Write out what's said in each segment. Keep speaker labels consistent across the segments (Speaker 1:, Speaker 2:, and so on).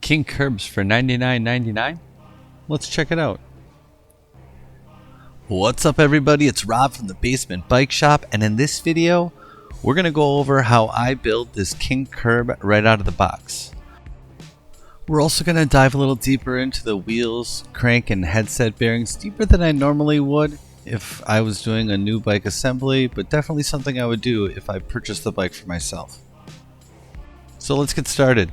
Speaker 1: Kink Curbs for $99.99? Let's check it out. What's up everybody, it's Rob from the Basement Bike Shop, and in this video we're going to go over how I build this Kink Curb right out of the box. We're also going to dive a little deeper into the wheels, crank, and headset bearings, deeper than I normally would if I was doing a new bike assembly, but definitely something I would do if I purchased the bike for myself. So let's get started.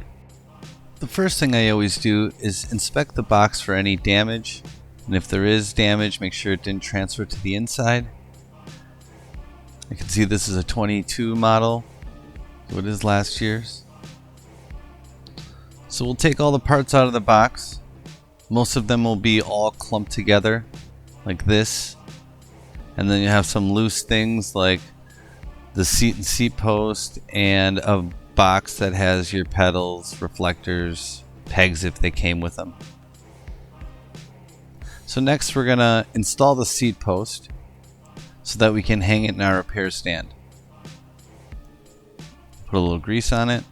Speaker 1: The first thing I always do is inspect the box for any damage, and if there is damage, make sure it didn't transfer to the inside. I can see this is a 22 model, so it is last year's. So we'll take all the parts out of the box. Most of them will be all clumped together like this, and then you have some loose things like the seat and seat post, and a box that has your pedals, reflectors, pegs if they came with them. So next we're gonna install the seat post so that we can hang it in our repair stand. Put a little grease on it.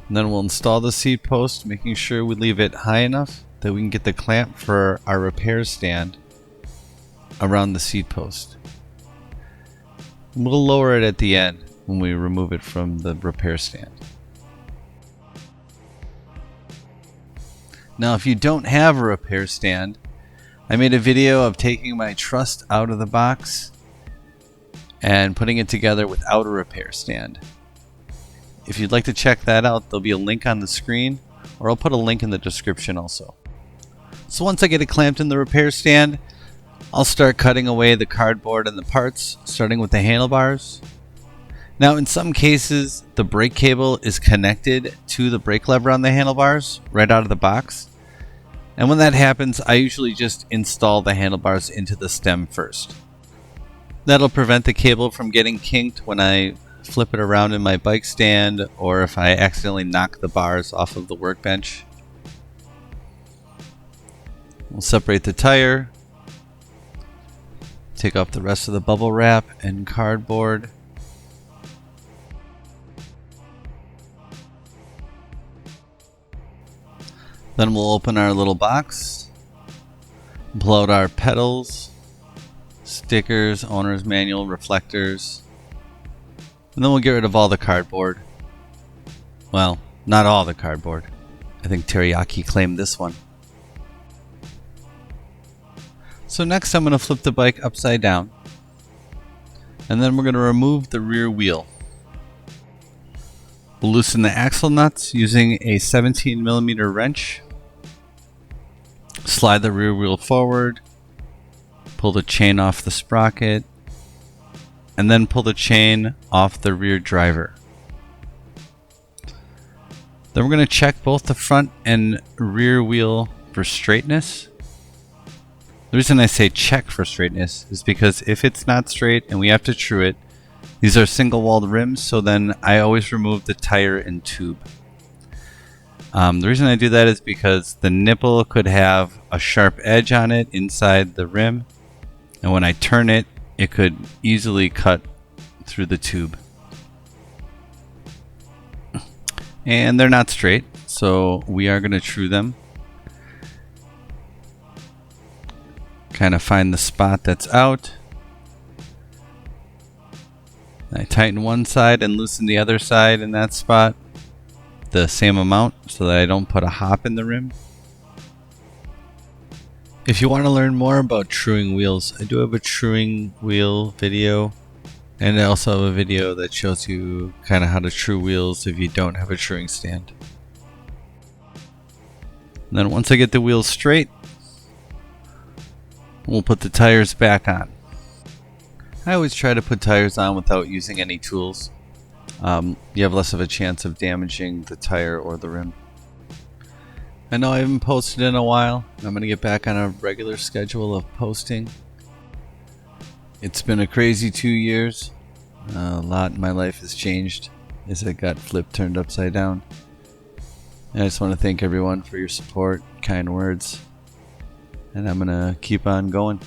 Speaker 1: And then we'll install the seat post, making sure we leave it high enough that we can get the clamp for our repair stand around the seat post. We'll lower it at the end when we remove it from the repair stand. Now if you don't have a repair stand, I made a video of taking my truss out of the box and putting it together without a repair stand. If you'd like to check that out, there'll be a link on the screen, or I'll put a link in the description also. So once I get it clamped in the repair stand, I'll start cutting away the cardboard and the parts, starting with the handlebars. Now in some cases, the brake cable is connected to the brake lever on the handlebars right out of the box. And when that happens, I usually just install the handlebars into the stem first. That'll prevent the cable from getting kinked when I flip it around in my bike stand, or if I accidentally knock the bars off of the workbench. We'll separate the tire. Take off the rest of the bubble wrap and cardboard. Then we'll open our little box, pull out our pedals, stickers, owner's manual, reflectors, and then we'll get rid of all the cardboard. Well, not all the cardboard. I think Teriyaki claimed this one. So next I'm going to flip the bike upside down, and then we're going to remove the rear wheel. We'll loosen the axle nuts using a 17mm wrench. Slide the rear wheel forward, pull the chain off the sprocket, and then pull the chain off the rear driver. Then we're going to check both the front and rear wheel for straightness. The reason I say check for straightness is because if it's not straight and we have to true it, these are single walled rims, so then I always remove the tire and tube. The reason I do that is because the nipple could have a sharp edge on it inside the rim, and when I turn it, it could easily cut through the tube. And they're not straight, so we are going to true them. Kind of find the spot that's out. I tighten one side and loosen the other side in that spot the same amount so that I don't put a hop in the rim. If you want to learn more about truing wheels, I do have a truing wheel video, and I also have a video that shows you kind of how to true wheels if you don't have a truing stand. And then once I get the wheels straight, we'll put the tires back on. I always try to put tires on without using any tools. You have less of a chance of damaging the tire or the rim. I know I haven't posted in a while. I'm going to get back on a regular schedule of posting. It's been a crazy 2 years. A lot in my life has changed as I got flipped turned upside down. And I just want to thank everyone for your support, kind words. And I'm going to keep on going.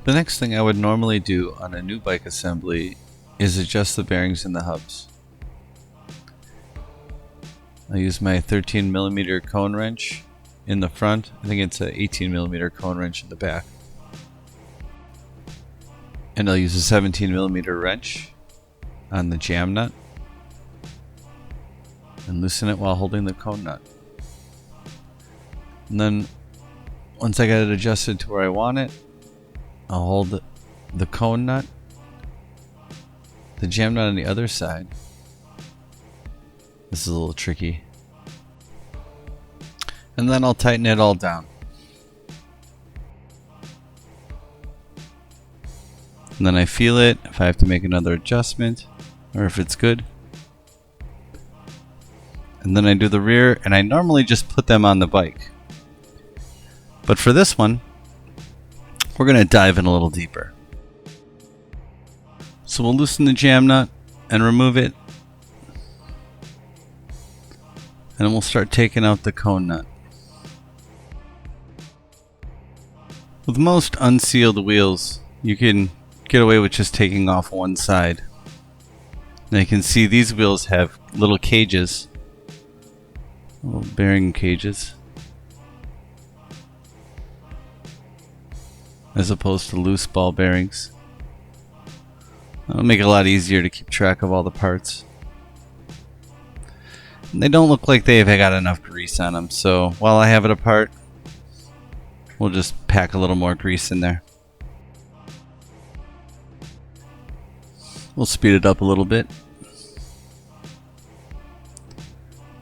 Speaker 1: The next thing I would normally do on a new bike assembly is adjust the bearings in the hubs. I use my 13mm cone wrench in the front. I think it's an 18mm cone wrench in the back. And I'll use a 17mm wrench on the jam nut and loosen it while holding the cone nut. And then once I got it adjusted to where I want it, I'll hold the cone nut, the jam nut on the other side. This is a little tricky. And then I'll tighten it all down. And then I feel it if I have to make another adjustment or if it's good. And then I do the rear, and I normally just put them on the bike. But for this one, we're going to dive in a little deeper. So we'll loosen the jam nut and remove it. And then we'll start taking out the cone nut. With most unsealed wheels, you can get away with just taking off one side. Now you can see these wheels have little cages, little bearing cages, as opposed to loose ball bearings. That'll make it a lot easier to keep track of all the parts. And they don't look like they've got enough grease on them, so while I have it apart, we'll just pack a little more grease in there. We'll speed it up a little bit.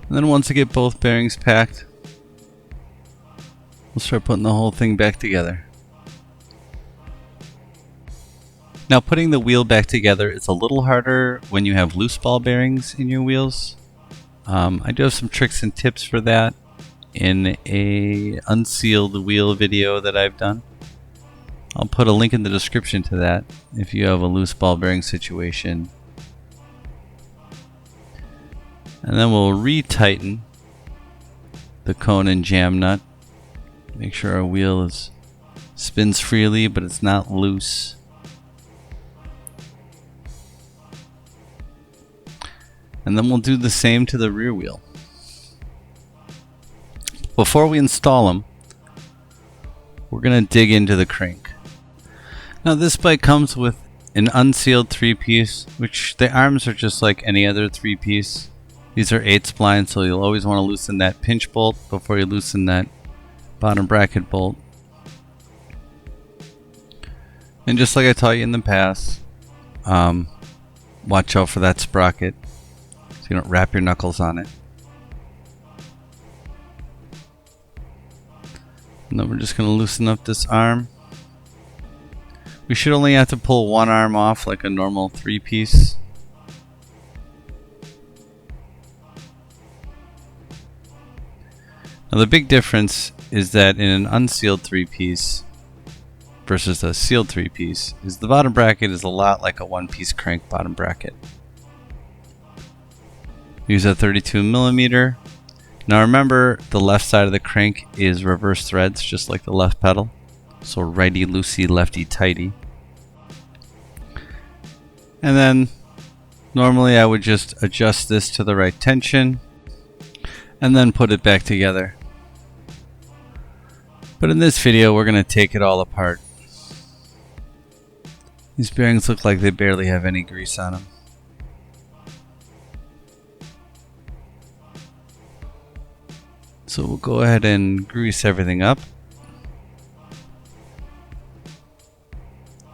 Speaker 1: And then once I get both bearings packed, we'll start putting the whole thing back together. Now putting the wheel back together is a little harder when you have loose ball bearings in your wheels. I do have some tricks and tips for that in a unsealed wheel video that I've done. I'll put a link in the description to that if you have a loose ball bearing situation. And then we'll re-tighten the cone and jam nut. Make sure our wheel spins freely, but it's not loose. And then we'll do the same to the rear wheel. Before we install them, we're going to dig into the crank. Now this bike comes with an unsealed 3-piece, which the arms are just like any other 3-piece. These are 8 splines, so you'll always want to loosen that pinch bolt before you loosen that bottom bracket bolt. And just like I taught you in the past, watch out for that sprocket so you don't wrap your knuckles on it. And then we're just going to loosen up this arm. We should only have to pull one arm off like a normal 3-piece. Now the big difference is that in an unsealed 3-piece versus a sealed 3-piece is the bottom bracket is a lot like a 1-piece crank bottom bracket. Use a 32mm. Now remember, the left side of the crank is reverse threads, just like the left pedal. So righty loosey, lefty tighty. And then normally I would just adjust this to the right tension and then put it back together. But in this video we're going to take it all apart. These bearings look like they barely have any grease on them. So we'll go ahead and grease everything up.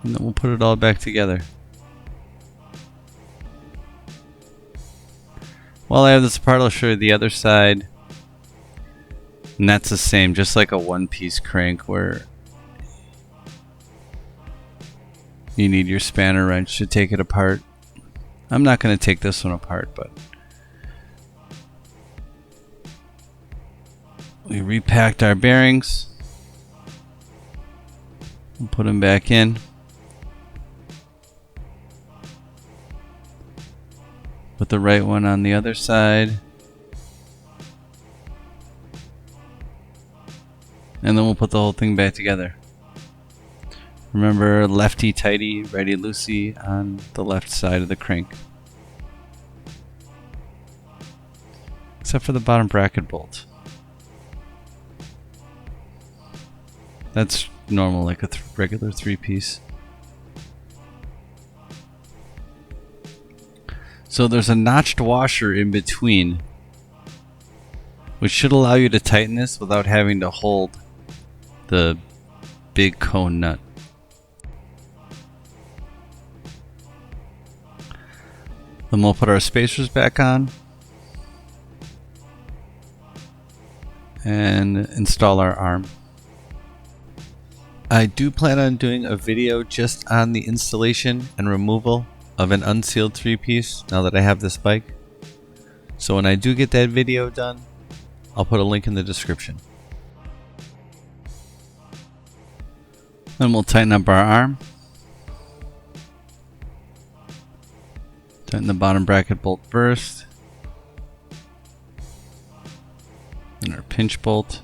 Speaker 1: And then we'll put it all back together. While I have this apart, I'll show you the other side. And that's the same, just like a 1-piece crank where you need your spanner wrench to take it apart. I'm not going to take this one apart, but we repacked our bearings. We'll put them back in. Put the right one on the other side. And then we'll put the whole thing back together. Remember, lefty tighty, righty loosey on the left side of the crank. Except for the bottom bracket bolt. That's normal, like a regular 3-piece. So there's a notched washer in between, which should allow you to tighten this without having to hold the big cone nut. Then we'll put our spacers back on and install our arm. I do plan on doing a video just on the installation and removal of an unsealed 3-piece now that I have this bike. So when I do get that video done, I'll put a link in the description. Then we'll tighten up our arm. Tighten the bottom bracket bolt first. And our pinch bolt.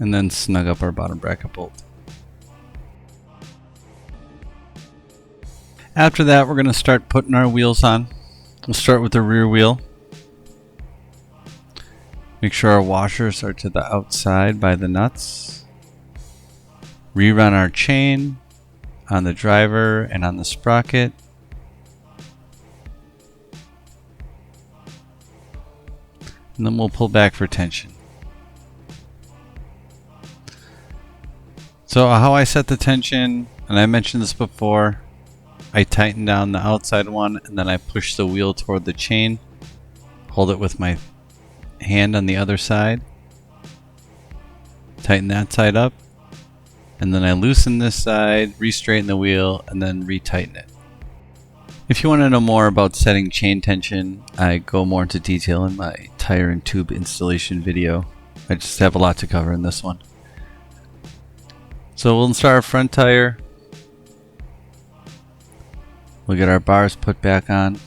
Speaker 1: And then snug up our bottom bracket bolt. After that, we're going to start putting our wheels on. We'll start with the rear wheel. Make sure our washers are to the outside by the nuts. Rerun our chain on the driver and on the sprocket. And then we'll pull back for tension. So how I set the tension, and I mentioned this before, I tighten down the outside one and then I push the wheel toward the chain, hold it with my hand on the other side, tighten that side up, and then I loosen this side, re-straighten the wheel, and then re-tighten it. If you want to know more about setting chain tension, I go more into detail in my tire and tube installation video. I just have a lot to cover in this one. So we'll install our front tire. We'll get our bars put back on.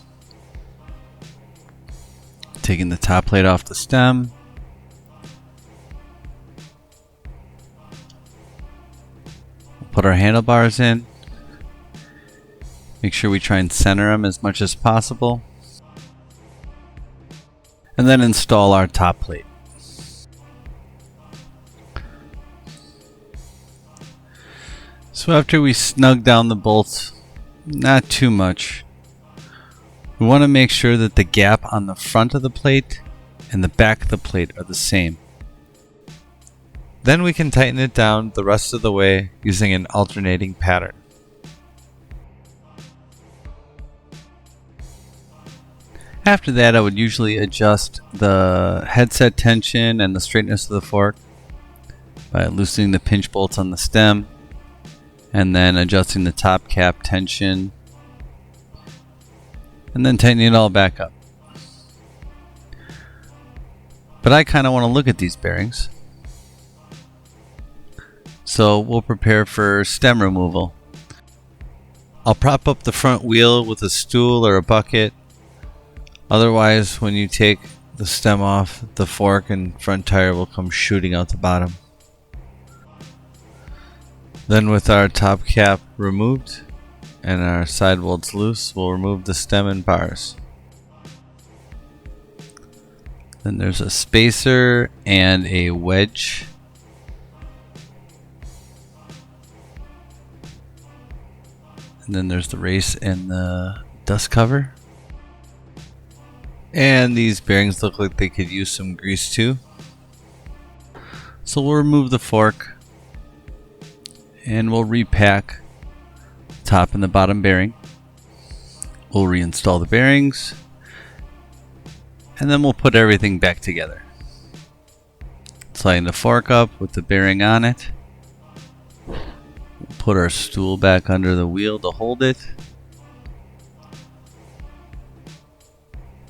Speaker 1: Taking the top plate off the stem. We'll put our handlebars in. Make sure we try and center them as much as possible. And then install our top plate. So after we snug down the bolts, not too much, we want to make sure that the gap on the front of the plate and the back of the plate are the same. Then we can tighten it down the rest of the way using an alternating pattern. After that, I would usually adjust the headset tension and the straightness of the fork by loosening the pinch bolts on the stem and then adjusting the top cap tension and then tightening it all back up. But I kind of want to look at these bearings, so we'll prepare for stem removal. I'll prop up the front wheel with a stool or a bucket. Otherwise, when you take the stem off, the fork and front tire will come shooting out the bottom. Then with our top cap removed and our sidewalls loose, we'll remove the stem and bars. Then there's a spacer and a wedge. And then there's the race and the dust cover. And these bearings look like they could use some grease too. So we'll remove the fork and we'll repack top and the bottom bearing. We'll reinstall the bearings and then we'll put everything back together. Sliding the fork up with the bearing on it. We'll put our stool back under the wheel to hold it.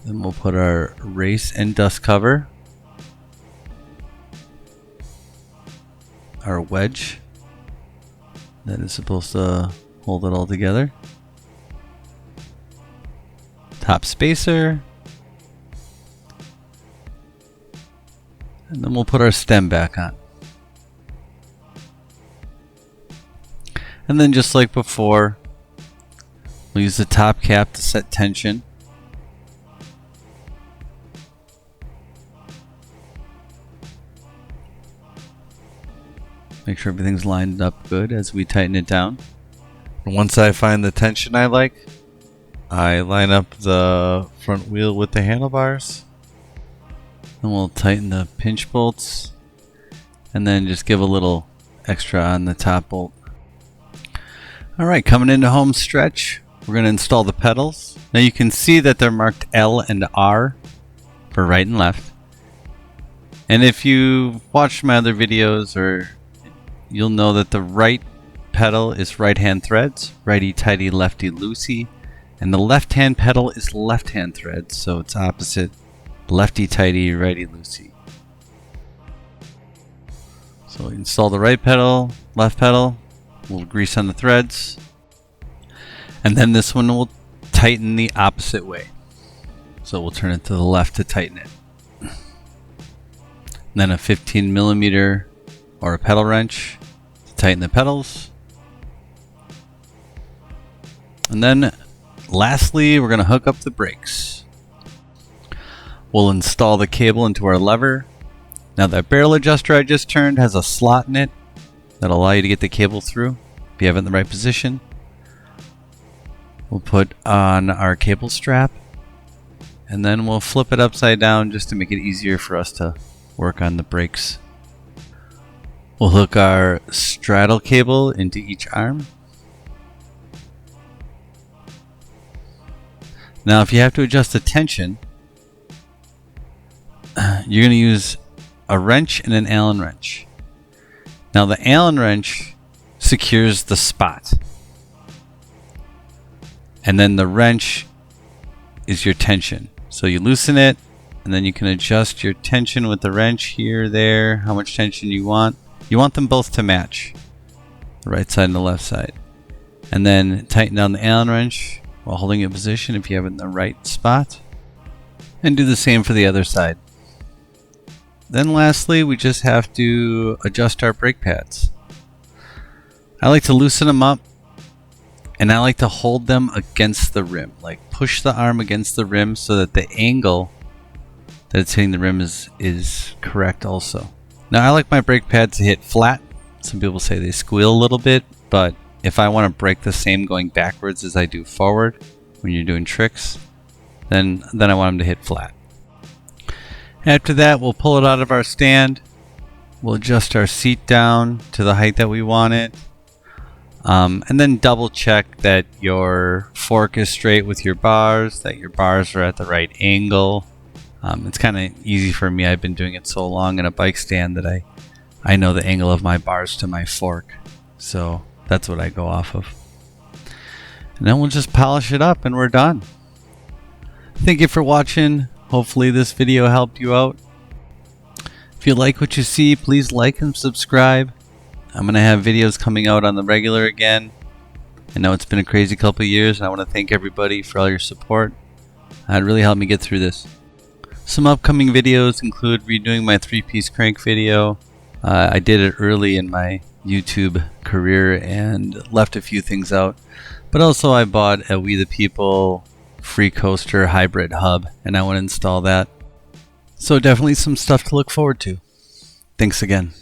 Speaker 1: Then we'll put our race and dust cover, our wedge that is supposed to hold it all together, top spacer, and then we'll put our stem back on. And then just like before, we'll use the top cap to set tension. Make sure everything's lined up good as we tighten it down. Once I find the tension I like, I line up the front wheel with the handlebars. And we'll tighten the pinch bolts. And then just give a little extra on the top bolt. Alright, coming into home stretch, we're going to install the pedals. Now you can see that they're marked L and R for right and left. And if you watched my other videos, or you'll know that the right pedal is right hand threads, righty tighty, lefty loosey, and the left hand pedal is left hand threads, so it's opposite, lefty tighty, righty loosey. So we install the right pedal, left pedal, we'll grease on the threads, and then this one will tighten the opposite way. So we'll turn it to the left to tighten it. And then a 15mm or a pedal wrench to tighten the pedals. And then lastly, we're going to hook up the brakes. We'll install the cable into our lever. Now that barrel adjuster I just turned has a slot in it that'll allow you to get the cable through if you have it in the right position. We'll put on our cable strap and then we'll flip it upside down just to make it easier for us to work on the brakes. We'll hook our straddle cable into each arm. Now if you have to adjust the tension, you're going to use a wrench and an Allen wrench. Now the Allen wrench secures the spot. And then the wrench is your tension. So you loosen it and then you can adjust your tension with the wrench here, there, how much tension you want. You want them both to match, the right side and the left side. And then tighten down the Allen wrench while holding it in position if you have it in the right spot. And do the same for the other side. Then lastly, we just have to adjust our brake pads. I like to loosen them up and I like to hold them against the rim. Like push the arm against the rim so that the angle that it's hitting the rim is correct also. Now I like my brake pads to hit flat. Some people say they squeal a little bit, but if I want to brake the same going backwards as I do forward when you're doing tricks, then I want them to hit flat. After that, we'll pull it out of our stand. We'll adjust our seat down to the height that we want it. And then double check that your fork is straight with your bars, that your bars are at the right angle. It's kind of easy for me. I've been doing it so long in a bike stand that I know the angle of my bars to my fork. So that's what I go off of. And then we'll just polish it up and we're done. Thank you for watching. Hopefully this video helped you out. If you like what you see, please like and subscribe. I'm going to have videos coming out on the regular again. I know it's been a crazy couple of years and I want to thank everybody for all your support. It really helped me get through this. Some upcoming videos include redoing my 3-piece crank video. I did it early in my YouTube career and left a few things out. But also I bought a We the People free coaster hybrid hub and I want to install that. So definitely some stuff to look forward to. Thanks again.